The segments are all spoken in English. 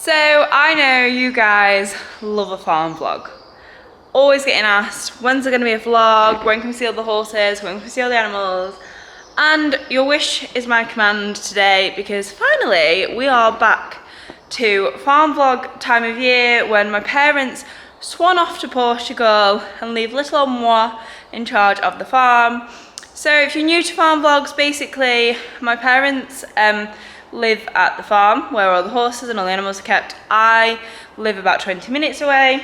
So I know you guys love a farm vlog. Always getting asked, when's there going to be a vlog? When can we see all the horses? When can we see all the animals? And your wish is my command today, because finally we are back to farm vlog time of year when my parents swan off to Portugal and leave little old moi in charge of the farm. So if you're new to farm vlogs, basically my parents live at the farm where all the horses and all the animals are kept. I live about 20 minutes away,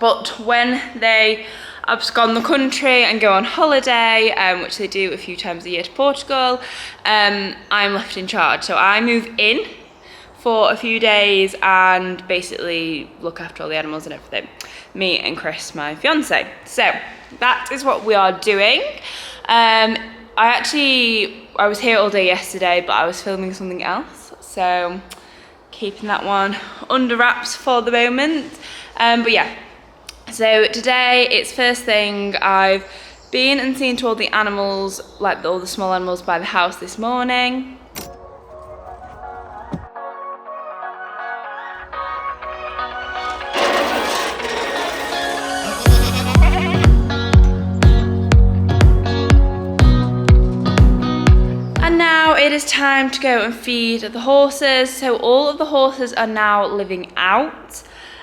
but when they abscond the country and go on holiday, which they do a few times a year to Portugal, I'm left in charge. So I move in for a few days and basically look after all the animals and everything. Me and Chris, my fiance. So that is what we are doing. I was here all day yesterday, but I was filming something else, so keeping that one under wraps for the moment. But yeah, so today it's first thing. I've been and seen to all the animals, like all the small animals by the house this morning. It is time to go and feed the horses. So all of the horses are now living out.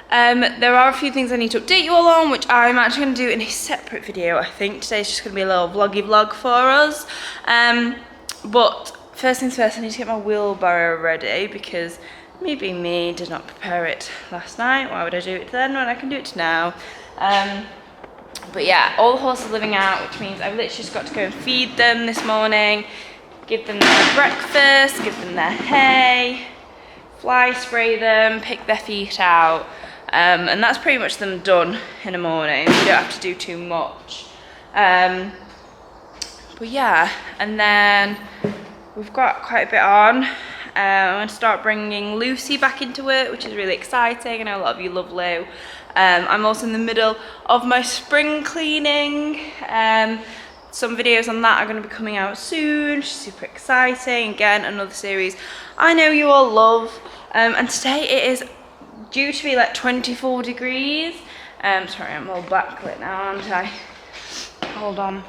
There are a few things I need to update you all on, which I'm actually going to do in a separate video. I think today's just going to be a little vloggy vlog for us. But first things first, I need to get my wheelbarrow ready, because me being me, did not prepare it last night. Why would I do it then when I can do it now? But yeah, all the horses are living out, which means I've literally just got to go and feed them this morning. Give them their breakfast, give them their hay, fly spray them, pick their feet out, and that's pretty much them done in the morning. You don't have to do too much. But yeah, and then we've got quite a bit on. I'm going to start bringing Lucy back into work, which is really exciting. I know a lot of you love Lou. I'm also in the middle of my spring cleaning. Some videos on that are going to be coming out soon. Super exciting. Again, another series I know you all love. And today it is due to be like 24 degrees. Sorry, I'm all backlit now, aren't I? Hold on.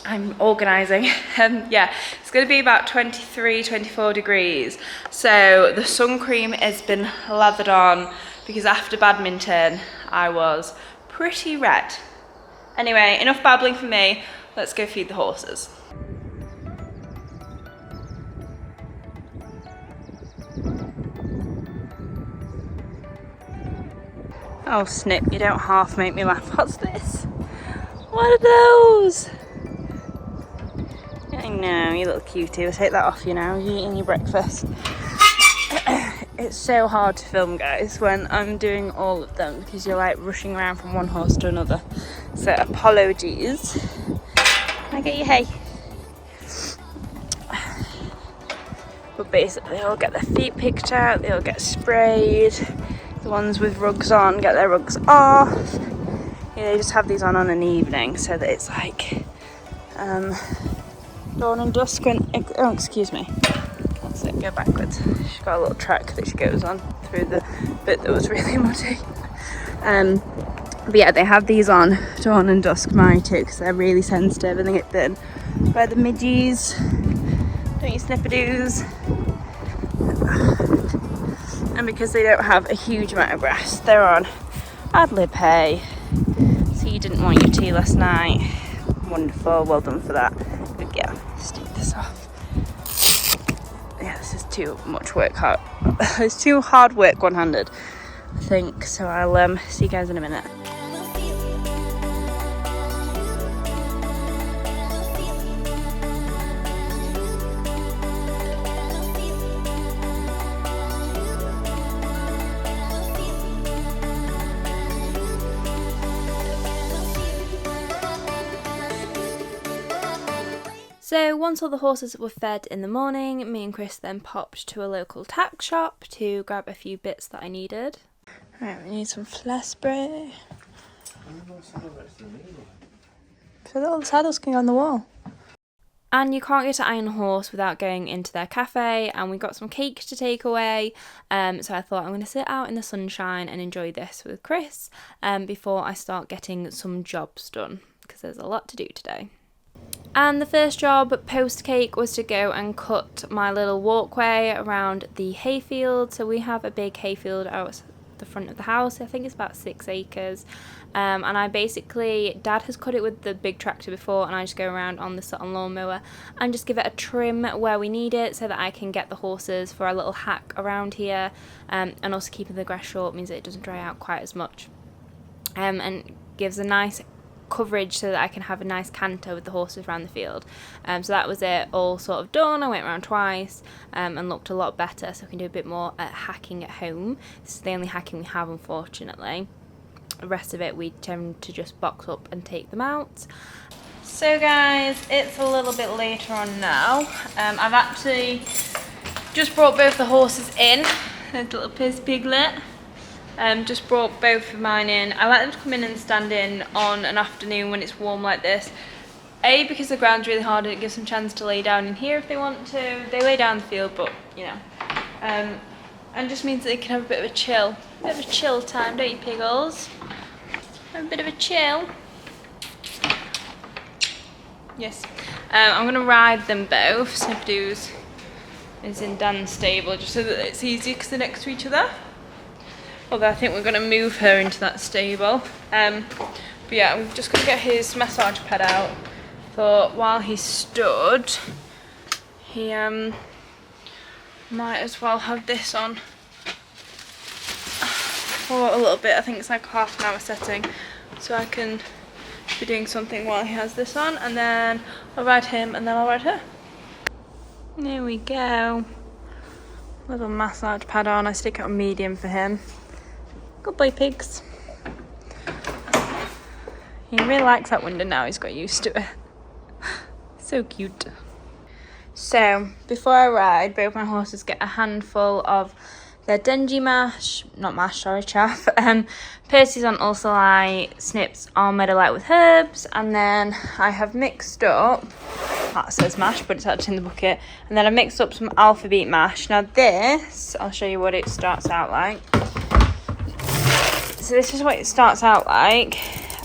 I'm organising. Yeah, it's going to be about 23, 24 degrees. So the sun cream has been lathered on, because after badminton I was pretty red. Anyway, enough babbling for me. Let's go feed the horses. Oh snip, you don't half make me laugh. What's this? What are those? I know, you little cutie. We'll take that off you now. You're eating your breakfast. It's so hard to film, guys, when I'm doing all of them, because you're like rushing around from one horse to another. So apologies. Can I get your hay? But basically, they all get their feet picked out, they all get sprayed. The ones with rugs on get their rugs off. Yeah, they just have these on an evening, so that it's like dawn and dusk when. Oh, excuse me. That's it, go backwards. She's got a little track that she goes on through the bit that was really muddy. But yeah, they have these on dawn and dusk, mine too, because they're really sensitive and they get bitten by the midges. Don't you snippadoos? And because they don't have a huge amount of grass, they're on ad lib hay. So you didn't want your tea last night. Wonderful, well done for that. Good girl. Let's take this off. Yeah, this is too much work. It's too hard work one-handed, I think. So I'll see you guys in a minute. So once all the horses were fed in the morning, me and Chris then popped to a local tack shop to grab a few bits that I needed. Right, we need some fly spray. So that all the saddles can go on the wall. And you can't go to Iron Horse without going into their cafe, and we got some cake to take away. So I thought I'm going to sit out in the sunshine and enjoy this with Chris before I start getting some jobs done, because there's a lot to do today. And the first job post cake was to go and cut my little walkway around the hayfield. So we have a big hayfield out the front of the house. I think it's about 6 acres. And I basically, Dad has cut it with the big tractor before, and I just go around on the Sutton lawnmower and just give it a trim where we need it, so that I can get the horses for a little hack around here. And also keeping the grass short means that it doesn't dry out quite as much. And gives a nice coverage so that I can have a nice canter with the horses around the field. So that was it, all sort of done. I went around twice and looked a lot better, so I can do a bit more hacking at home. This is the only hacking we have, unfortunately. The rest of it we tend to just box up and take them out. So guys, it's a little bit later on now. I've actually just brought both the horses in. There's little Piz Piglet. Just brought both of mine in. I like them to come in and stand in on an afternoon when it's warm like this. A, because the ground's really hard and it gives them a chance to lay down in here if they want to. They lay down in the field, but you know. And just means that they can have a bit of a chill. A bit of a chill time, don't you, Piggles? Have a bit of a chill. Yes. I'm going to ride them both. Snipperdoos is in Dan's stable, just so that it's easier because they're next to each other. Although I think we're going to move her into that stable. But yeah, I'm just going to get his massage pad out. Thought while he stood, he might as well have this on for a little bit. I think it's like a half an hour setting, so I can be doing something while he has this on, and then I'll ride him and then I'll ride her. There we go. Little massage pad on. I stick it on medium for him. Good boy, Pigs. He really likes that window now. He's got used to it. So cute. So before I ride, both my horses get a handful of their Dengie mash, not mash, sorry, chaff. Percy's on Ulcerlite, Snip's on Meadowlight with herbs, and then I have mixed up, that says mash, but it's actually in the bucket, and then I mixed up some Alpha Beat mash. Now this, I'll show you what it starts out like. So this is what it starts out like,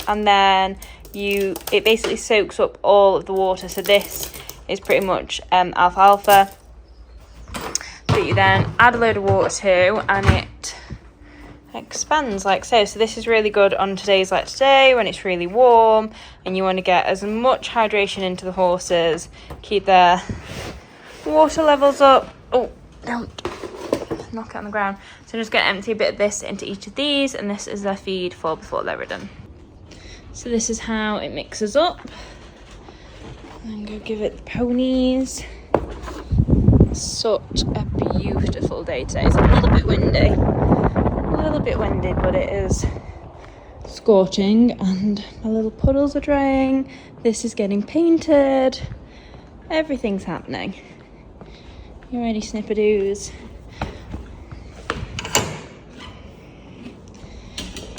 and then it basically soaks up all of the water. So this is pretty much alfalfa that you then add a load of water to, and it expands like so. So this is really good on days like today when it's really warm and you want to get as much hydration into the horses, keep their water levels up. Oh, don't knock it on the ground. So I'm just going to empty a bit of this into each of these, and this is their feed for before they're ridden. So this is how it mixes up. And go give it the ponies. Such a beautiful day today. It's a little bit windy. But it is scorching, and my little puddles are drying. This is getting painted. Everything's happening. You ready, Snipperdoos?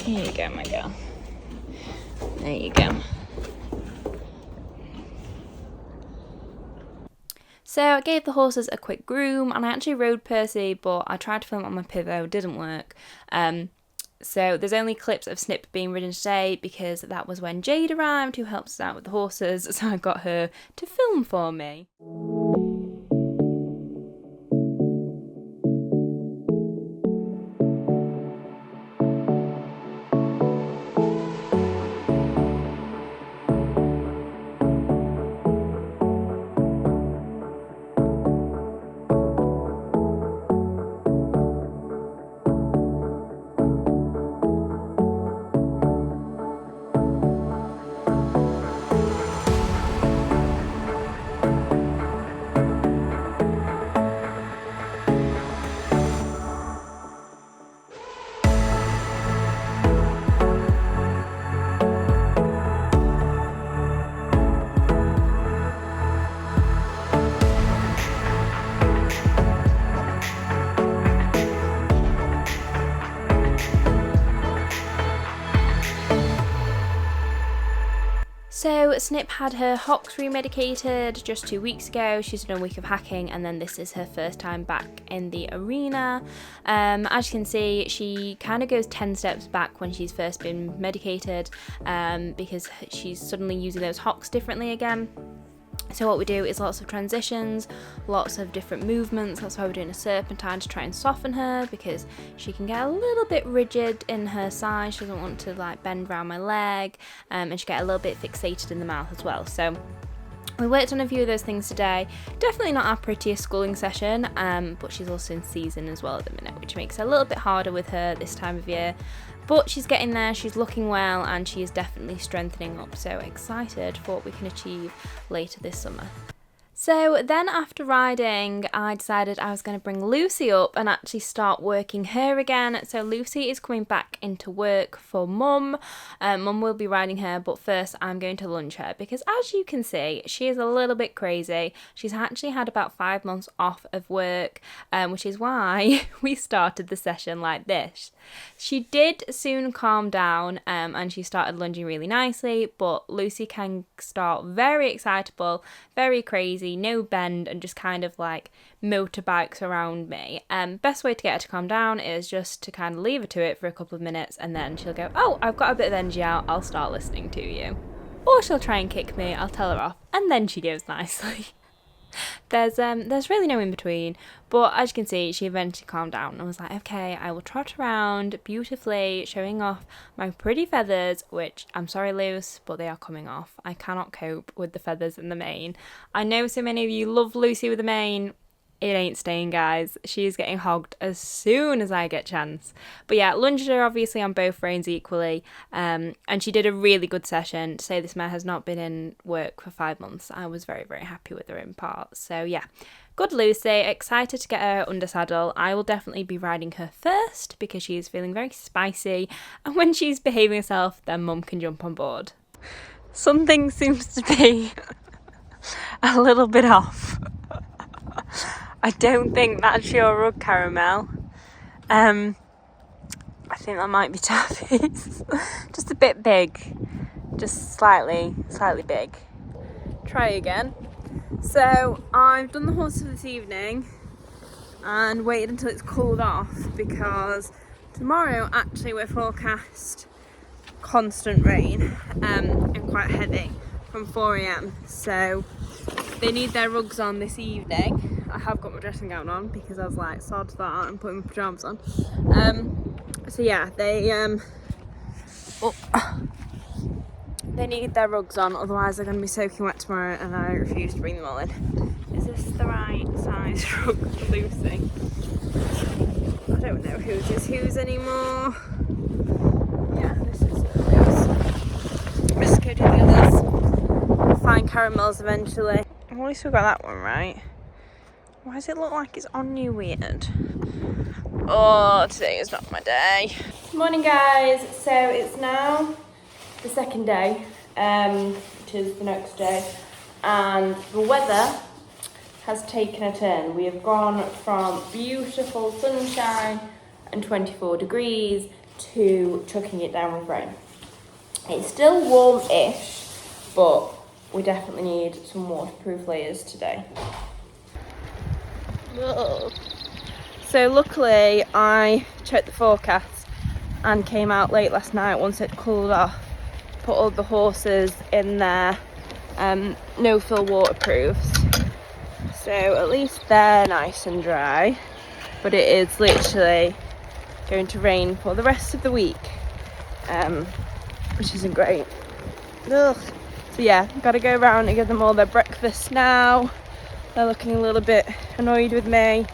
Here you go, my girl. There you go. So I gave the horses a quick groom, and I actually rode Percy, but I tried to film it on my Pivo, didn't work. So there's only clips of Snip being ridden today because that was when Jade arrived, who helps us out with the horses, so I got her to film for me. So Snip had her hocks remedicated just 2 weeks ago. She's done a week of hacking, and then this is her first time back in the arena. As you can see, she kind of goes 10 steps back when she's first been medicated, because she's suddenly using those hocks differently again. So what we do is lots of transitions, lots of different movements. That's why we're doing a serpentine to try and soften her, because she can get a little bit rigid in her side. She doesn't want to like bend around my leg, and she get a little bit fixated in the mouth as well. So we worked on a few of those things today. Definitely not our prettiest schooling session, but she's also in season as well at the minute, which makes it a little bit harder with her this time of year. But she's getting there, she's looking well, and she is definitely strengthening up, so excited for what we can achieve later this summer. So then after riding, I decided I was going to bring Lucy up and actually start working her again. So Lucy is coming back into work for Mum. Mum will be riding her, but first I'm going to lunge her, because as you can see, she is a little bit crazy. She's actually had about 5 months off of work, which is why we started the session like this. She did soon calm down, and she started lunging really nicely, but Lucy can start very excitable, very crazy, no bend, and just kind of like motorbikes around me. Best way to get her to calm down is just to kind of leave her to it for a couple of minutes, and then she'll go, oh, I've got a bit of energy out, I'll start listening to you. Or she'll try and kick me, I'll tell her off, and then she goes nicely. There's really no in between, but as you can see, she eventually calmed down and was like, okay, I will trot around beautifully, showing off my pretty feathers, which I'm sorry, Luce, but they are coming off. I cannot cope with the feathers and the mane. I know so many of you love Lucy with the mane. It ain't staying, guys. She's getting hogged as soon as I get chance. But yeah, lunged her obviously on both reins equally, and she did a really good session. To say this mare has not been in work for 5 months, I was very, very happy with her in part. So yeah, good Lucy, excited to get her under saddle. I will definitely be riding her first because she is feeling very spicy, and when she's behaving herself, then Mum can jump on board. Something seems to be a little bit off. I don't think that's your rug, Caramel. I think that might be Taffy's. Just a bit big. Just slightly big. Try again. So I've done the horses this evening and waited until it's cooled off, because tomorrow actually we're forecast constant rain, and quite heavy from 4 a.m. So they need their rugs on this evening. I have got my dressing gown on because I was like, sod that, and putting my pyjamas on. So yeah, they need their rugs on, otherwise they're going to be soaking wet tomorrow, and I refuse to bring them all in. Is this the right size rug for Lucy? I don't know whose is whose anymore. Yeah, this is Lucy's. Let's go do the others. We'll find Caramel's eventually. At least we got that one right. Why does it look like it's on you weird? Oh, today is not my day. Morning, guys. So it's now the second day, which is the next day, and the weather has taken a turn. We have gone from beautiful sunshine and 24 degrees to chucking it down with rain. It's still warm-ish, but we definitely need some waterproof layers today. Whoa. So luckily I checked the forecast and came out late last night once it cooled off, put all the horses in their no-fill waterproofs, so at least they're nice and dry, but it is literally going to rain for the rest of the week, which isn't great. Ugh. So yeah, gotta go around and give them all their breakfast now. They're looking a little bit annoyed with me.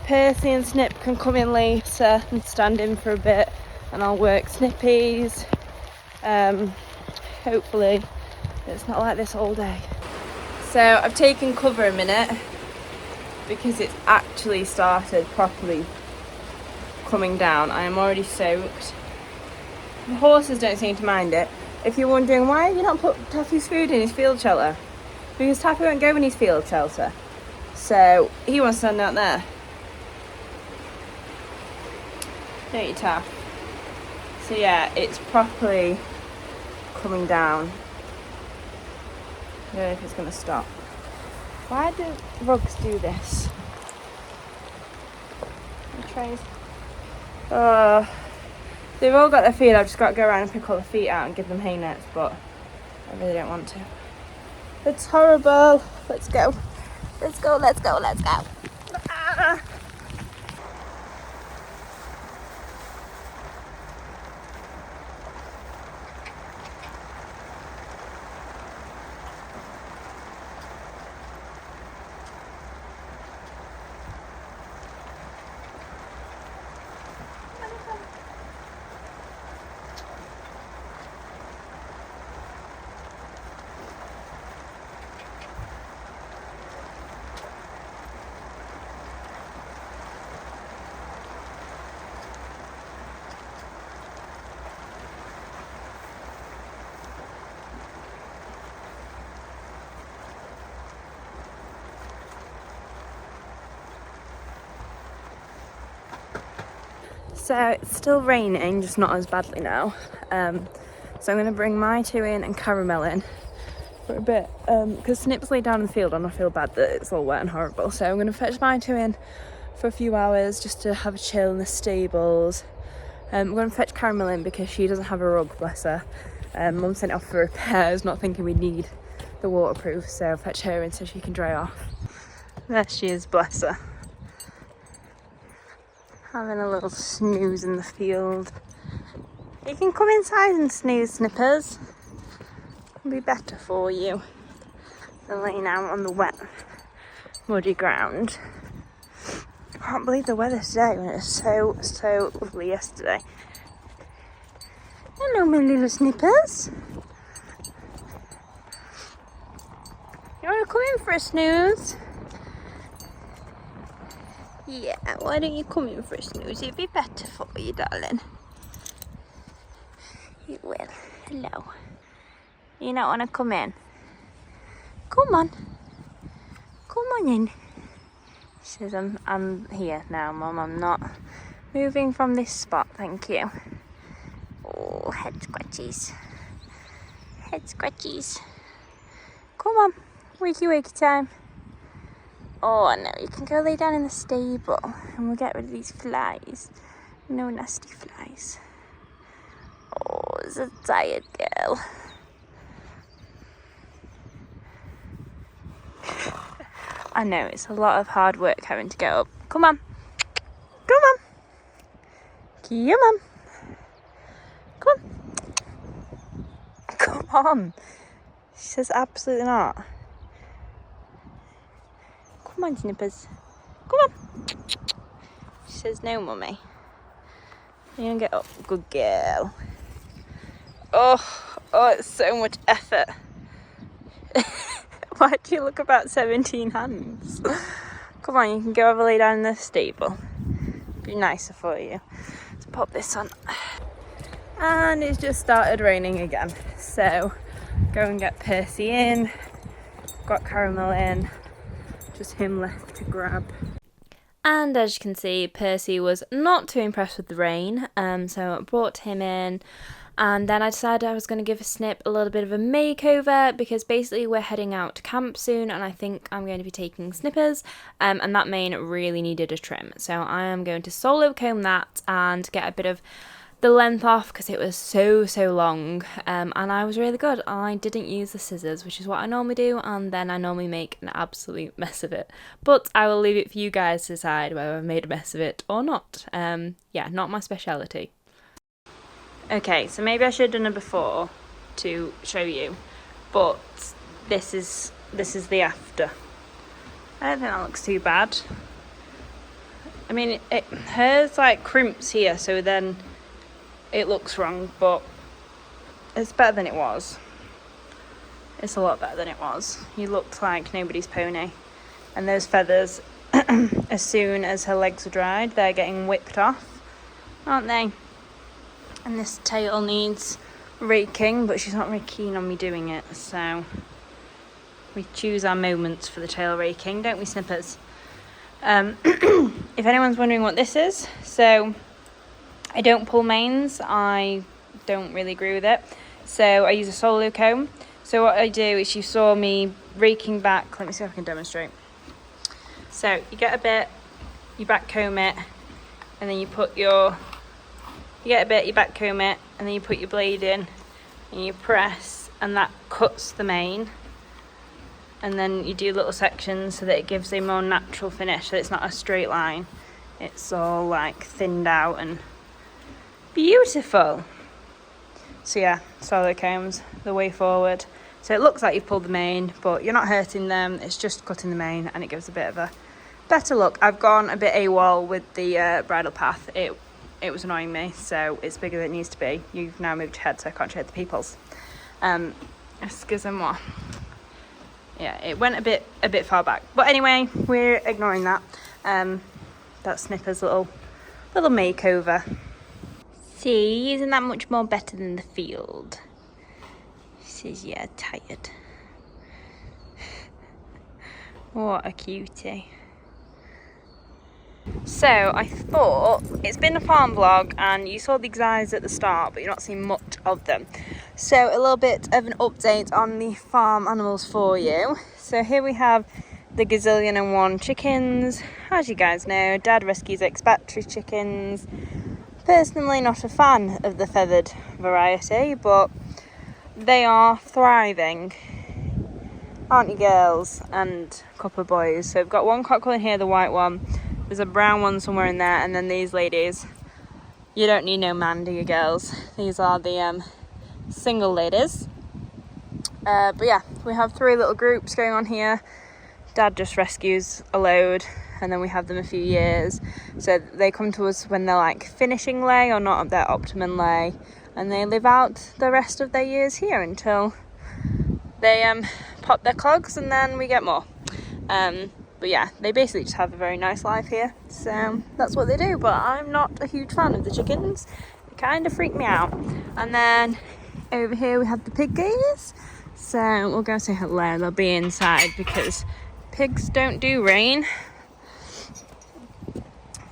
Percy and Snip can come in later and stand in for a bit, and I'll work Snippies. Hopefully it's not like this all day. So I've taken cover a minute because it's actually started properly coming down. I am already soaked. The horses don't seem to mind it. If you're wondering, why have you not put Taffy's food in his field shelter? Because Taffy won't go in his field shelter. So he wants to stand out there. Don't you, Taff? So yeah, it's properly coming down. don't know if it's going to stop. Why do rugs do this? They've all got their feet. I've just got to go around and pick all the feet out and give them hay nets, but I really don't want to. It's horrible. Let's go. Let's go, let's go, let's go. Ah. So it's still raining, just not as badly now. So I'm going to bring my two in and Caramel in for a bit. Because Snip's laid down in the field and I feel bad that it's all wet and horrible. So I'm going to fetch my two in for a few hours just to have a chill in the stables. I'm going to fetch Caramel in because she doesn't have a rug, bless her. Mum sent it off for repairs, not thinking we'd need the waterproof. So I'll fetch her in so she can dry off. There she is, bless her. Having a little snooze in the field. You can come inside and snooze, Snippers. It'll be better for you than laying out on the wet, muddy ground. I can't believe the weather today when it was so lovely yesterday. Hello, my little Snippers. You want to come in for a snooze? Yeah, why don't you come in for a snooze? It'd be better for you, darling. It will. Hello. You don't want to come in? Come on. Come on in. She says, I'm here now, Mum. I'm not moving from this spot, thank you. Oh, head scratchies. Head scratchies. Come on. Wakey time. Oh no, you can go lay down in the stable and we'll get rid of these flies. No nasty flies. Oh, it's a tired girl. I know, it's a lot of hard work having to get up. Come on. Come on. Come on. Come on. Come on. She says absolutely not. Come on, Snippers. Come on. She says no, Mummy. You're gonna get up. Good girl. Oh, it's so much effort. Why do you look about 17 hands? Come on, you can go have a lay down in the stable. Be nicer for you. Let's pop this on. And it's just started raining again. So, go and get Percy in. Got Caramel in. Just him left to grab. And as you can see, Percy was not too impressed with the rain, so I brought him in, and then I decided I was going to give Snip a little bit of a makeover because basically we're heading out to camp soon and I think I'm going to be taking Snippers, and that mane really needed a trim. So I am going to solo comb that and get a bit of the length off because it was so long, and I was really good. I didn't use the scissors, which is what I normally do, and then I normally make an absolute mess of it. But I will leave it for you guys to decide whether I've made a mess of it or not. Yeah, not my speciality. Okay, so maybe I should have done it before to show you, but this is the after. I don't think that looks too bad. I mean, hers like crimps here, so then it looks wrong, but it's better than it was. It's a lot better than it was. You looked like nobody's pony. And those feathers, as soon as her legs are dried, they're getting whipped off, aren't they? And this tail needs raking, but she's not very keen on me doing it, so we choose our moments for the tail raking, don't we, Snippers? If anyone's wondering what this is, so I don't pull manes, I don't really agree with it, so I use a solo comb. So what I do is, you saw me raking back. Let me see if I can demonstrate. So you get a bit, you back comb it, and then you get a bit, you back comb it, and then you put your blade in and you press, and that cuts the mane. And then you do little sections so that it gives a more natural finish, so it's not a straight line. It's all like thinned out and beautiful. So yeah, solo combs, the way forward. So it looks like you've pulled the mane, but you're not hurting them, it's just cutting the mane, and it gives a bit of a better look. I've gone a bit AWOL with the bridle path. It was annoying me, so it's bigger than it needs to be. You've now moved your head, so I can't show the peoples. Excusez-moi. Yeah, it went a bit far back. But anyway, we're ignoring that. That's Snipper's little makeover. See, isn't that much more better than the field? She says, yeah, tired. What a cutie. So I thought, it's been a farm vlog and you saw these eyes at the start, but you're not seeing much of them. So a little bit of an update on the farm animals for you. So here we have the gazillion and one chickens. As you guys know, Dad rescues expatriate chickens. Personally not a fan of the feathered variety, but they are thriving. Aren't you girls? And a couple of boys. So we've got one cockle in here, the white one. There's a brown one somewhere in there, and then these ladies. You don't need no man, do you girls? These are the single ladies. But yeah, we have 3 little groups going on here. Dad just rescues a load, and then we have them a few years. So they come to us when they're like finishing lay or not at their optimum lay, and they live out the rest of their years here until they pop their clogs, and then we get more. But yeah, they basically just have a very nice life here, so that's what they do. But I'm not a huge fan of the chickens. They kind of freak me out. And then over here we have the piggies. So we'll go say hello. They'll be inside because pigs don't do rain.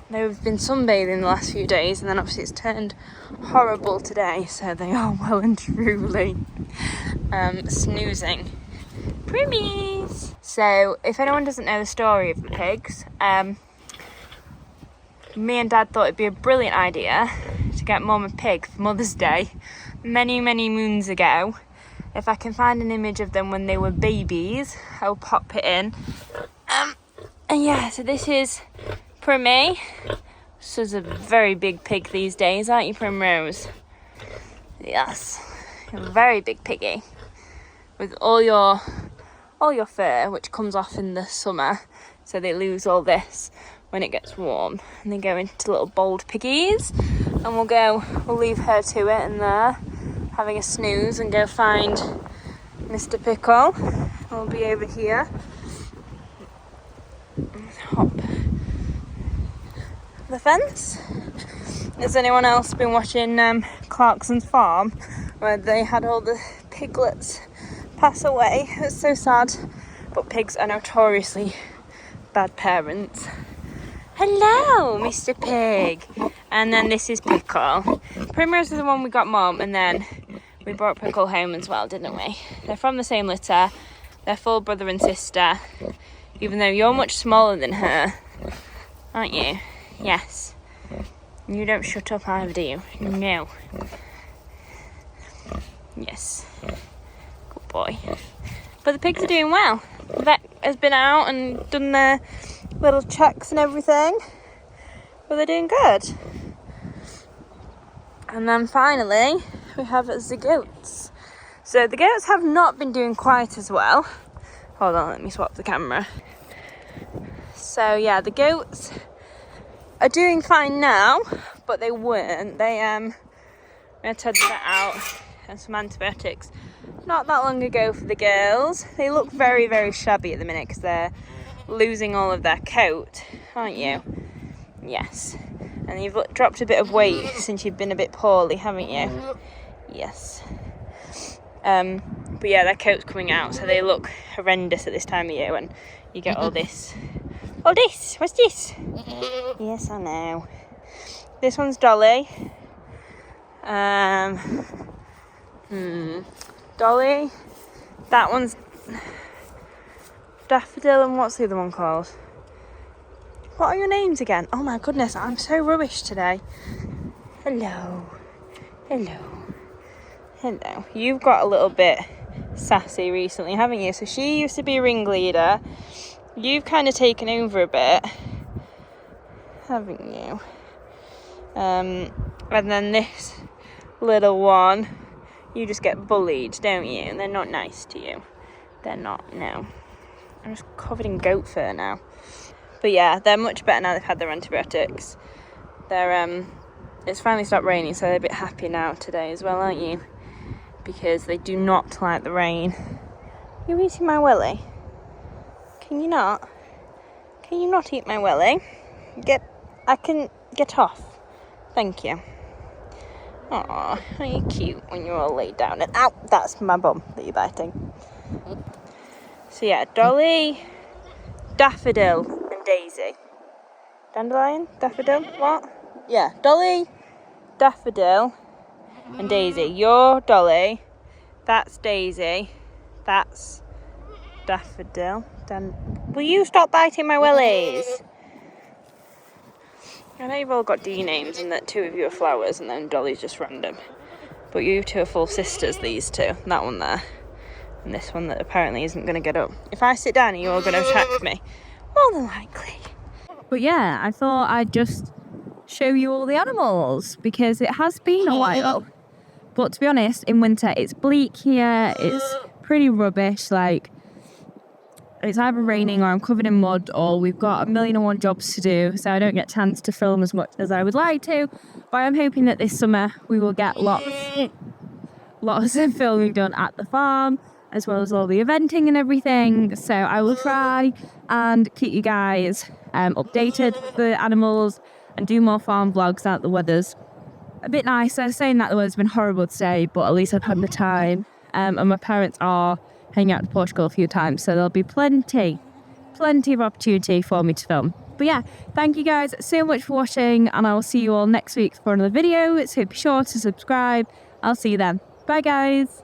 They've been sunbathing the last few days, and then obviously it's turned horrible today, so they are well and truly snoozing. Primmies! So, if anyone doesn't know the story of the pigs, me and Dad thought it'd be a brilliant idea to get Mum a pig for Mother's Day many, many moons ago. If I can find an image of them when they were babies, I'll pop it in. And yeah, so this is Primmy. This is a very big pig these days, aren't you, Primrose? Yes, a very big piggy. With all your fur, which comes off in the summer, so they lose all this when it gets warm, and they go into little bold piggies. And we'll leave her to it in there, having a snooze, and go find Mr. Pickle. We'll be over here. Let's hop the fence. Has anyone else been watching Clarkson's Farm, where they had all the piglets pass away? It's so sad, but pigs are notoriously bad parents. Hello, Mr. Pig. And then this is Pickle. Primrose is the one we got Mum, and then we brought Pickle home as well, didn't we? They're from the same litter. They're full brother and sister, even though you're much smaller than her, aren't you? Yes. You don't shut up either, do you? No. Yes. Good boy. But the pigs are doing well. The vet has been out and done their little checks and everything. But they're doing good. And then finally, we have the goats. So the goats have not been doing quite as well. Hold on, let me swap the camera. So yeah, the goats are doing fine now, but they weren't. We had to head that out and some antibiotics not that long ago for the girls. They look very, very shabby at the minute because they're losing all of their coat, aren't you? Yes. And you've dropped a bit of weight since you've been a bit poorly, haven't you? Yes. But yeah, their coat's coming out, so they look horrendous at this time of year when you get all this. Oh, this! What's this? Yes, I know. This one's Dolly. Dolly That one's Daffodil, and what's the other one called? What are your names again? Oh my goodness, I'm so rubbish today. Hello. Hello. Hello. You've got a little bit sassy recently, haven't you? So she used to be a ringleader. You've kind of taken over a bit, haven't you? And then this little one, you just get bullied, don't you? And they're not nice to you. They're not, no. I'm just covered in goat fur now. But yeah, they're much better now they've had their antibiotics. They're it's finally stopped raining, so they're a bit happy now today as well, aren't you? Because they do not like the rain. You're eating my willy? Can you not? Can you not eat my willy? I can get off. Thank you. Aw, are you cute when you're all laid down? And ow, that's my bum that you're biting. So yeah, Dolly, Daffodil, and Daisy. Dandelion? Daffodil? What? Yeah, Dolly, Daffodil, and Daisy. You're Dolly. That's Daisy. That's Daffodil. Will you stop biting my willies? I know you've all got D names and that two of you are flowers and then Dolly's just random. But you two are full sisters, these two. That one there. And this one that apparently isn't going to get up. If I sit down, are you all going to attack me? More than likely. But yeah, I thought I'd just show you all the animals because it has been a while. But to be honest, in winter it's bleak here. It's pretty rubbish. Like, it's either raining or I'm covered in mud or we've got 1,000,001 jobs to do, so I don't get a chance to film as much as I would like to. But I'm hoping that this summer we will get lots of filming done at the farm, as well as all the eventing and everything. So I will try and keep you guys updated with the animals and do more farm vlogs now that the weather's a bit nicer. Saying that the weather's been horrible today, but at least I've had the time. And my parents are hanging out to Portugal a few times, so there'll be plenty of opportunity for me to film. But yeah, thank you guys so much for watching, and I will see you all next week for another video. So be sure to subscribe. I'll see you then. Bye guys.